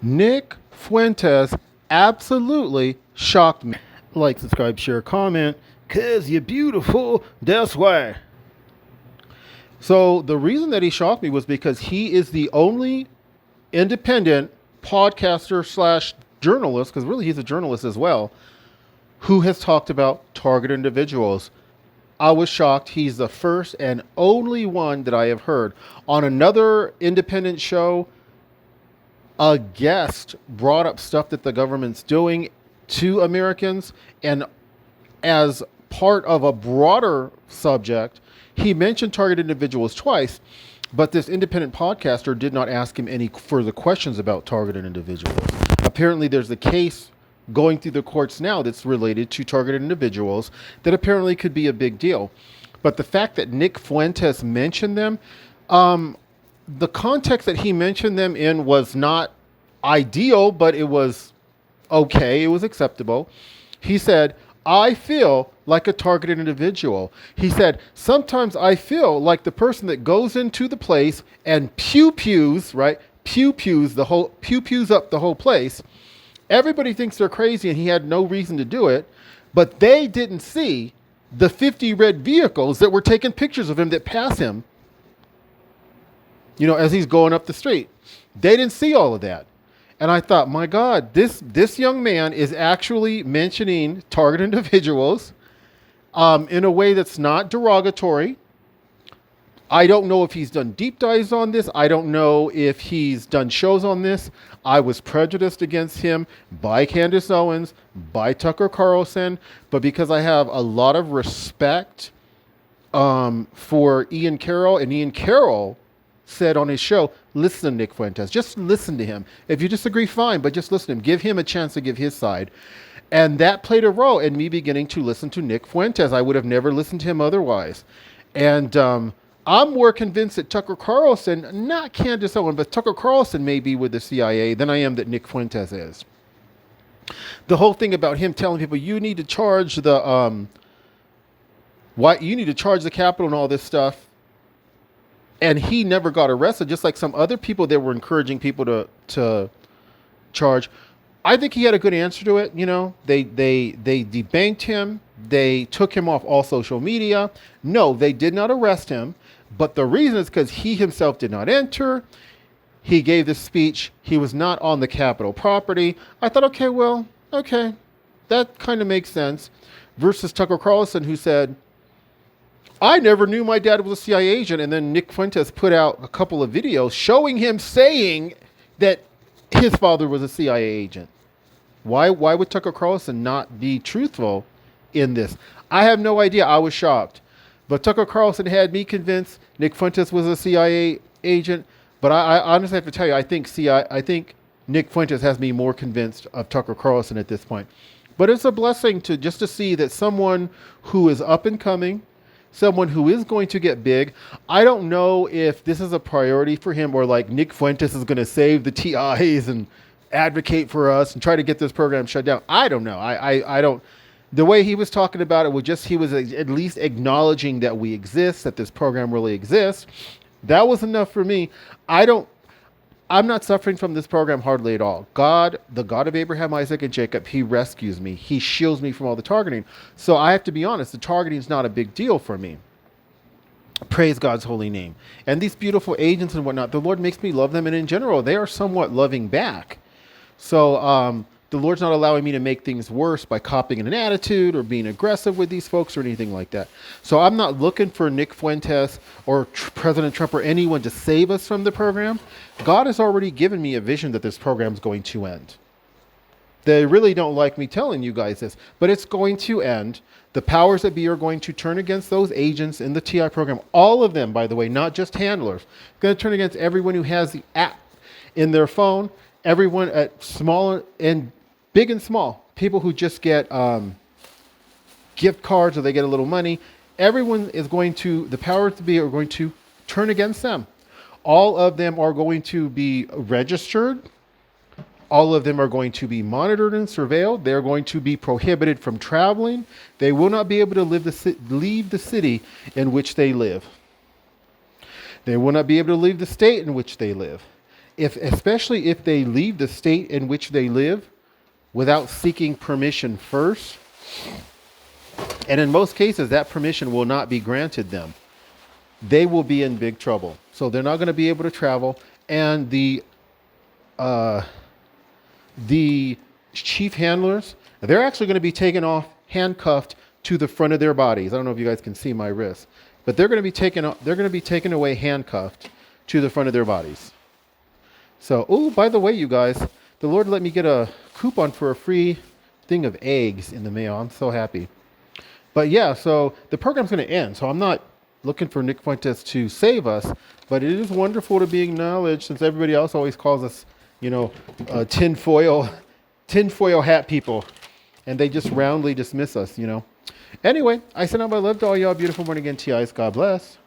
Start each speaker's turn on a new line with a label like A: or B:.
A: Nick Fuentes absolutely shocked me. Like, subscribe, share, comment, cause you're beautiful, that's why. So the reason that he shocked me was because he is the only independent podcaster slash journalist, because really he's a journalist as well, who has talked about target individuals. I was shocked. He's the first and only one that I have heard. On another independent show, a guest brought up stuff that the government's doing to Americans, and as part of a broader subject, he mentioned target individuals twice, but this independent podcaster did not ask him any further questions about targeted individuals. Apparently, there's a case going through the courts now that's related to targeted individuals that apparently could be a big deal. But the fact that Nick Fuentes mentioned them, the context that he mentioned them in was not ideal, but it was okay. It was acceptable. He said, I feel like a targeted individual. He said, sometimes I feel like the person that goes into the place and pew-pews, right? Pew-pews up the whole place. Everybody thinks they're crazy and he had no reason to do it, but they didn't see the 50 red vehicles that were taking pictures of him that pass him, as he's going up the street. They didn't see all of that. And I thought, my God, this young man is actually mentioning target individuals in a way that's not derogatory. I don't know if he's done deep dives on this. I don't know if he's done shows on this. I was prejudiced against him by Candace Owens, by Tucker Carlson, but because I have a lot of respect for Ian Carroll, and Ian Carroll said on his show, listen to Nick Fuentes. Just listen to him. If you disagree, fine, but just listen to him. Give him a chance to give his side. And that played a role in me beginning to listen to Nick Fuentes. I would have never listened to him otherwise. And I'm more convinced that Tucker Carlson, not Candace Owens, but Tucker Carlson may be with the CIA than I am that Nick Fuentes is. The whole thing about him telling people, you need to charge the Capitol and all this stuff, and he never got arrested, just like some other people that were encouraging people to charge. I think he had a good answer to it. They debanked him. They took him off all social media. No, they did not arrest him. But the reason is because he himself did not enter. He gave this speech. He was not on the Capitol property. I thought, okay, that kind of makes sense. Versus Tucker Carlson, who said, I never knew my dad was a CIA agent. And then Nick Fuentes put out a couple of videos showing him saying that his father was a CIA agent. Why would Tucker Carlson not be truthful in this? I have no idea. I was shocked. But Tucker Carlson had me convinced Nick Fuentes was a CIA agent. But I honestly have to tell you, I think Nick Fuentes has me more convinced of Tucker Carlson at this point. But it's a blessing to see that someone who is up and coming, someone who is going to get big. I don't know if this is a priority for him, or like Nick Fuentes is going to save the TIs and advocate for us and try to get this program shut down. I don't know. I don't. The way he was talking about it was just, he was at least acknowledging that we exist, that this program really exists. That was enough for me. I'm not suffering from this program hardly at all. God, the God of Abraham, Isaac, and Jacob, he rescues me. He shields me from all the targeting. So I have to be honest, the targeting is not a big deal for me. Praise God's holy name. And these beautiful agents and whatnot, the Lord makes me love them. And in general, they are somewhat loving back. So the Lord's not allowing me to make things worse by copying an attitude or being aggressive with these folks or anything like that. So I'm not looking for Nick Fuentes or President Trump or anyone to save us from the program. God has already given me a vision that this program is going to end. They really don't like me telling you guys this, but it's going to end. The powers that be are going to turn against those agents in the TI program. All of them, by the way, not just handlers. Going to turn against everyone who has the app in their phone. Everyone at small and big and small, people who just get gift cards or they get a little money, everyone is going to, the powers to be are going to turn against them. All of them are going to be registered. All of them are going to be monitored and surveilled. They're going to be prohibited from traveling. They will not be able to leave the city in which they live. They will not be able to leave the state in which they live. if especially if they leave the state in which they live without seeking permission first, and in most cases that permission will not be granted them, they will be in big trouble. So they're not going to be able to travel, and uh, the chief handlers, they're actually going to be taken off handcuffed to the front of their bodies. I don't know if you guys can see my wrist, but they're going to be taken away handcuffed to the front of their bodies. So, oh, by the way, you guys, the Lord let me get a coupon for a free thing of eggs in the mail. I'm so happy. But yeah, so the program's going to end. So I'm not looking for Nick Fuentes to save us, but it is wonderful to be acknowledged, since everybody else always calls us, tinfoil hat people, and they just roundly dismiss us. Anyway, I send out my love to all y'all beautiful born again TIs. God bless.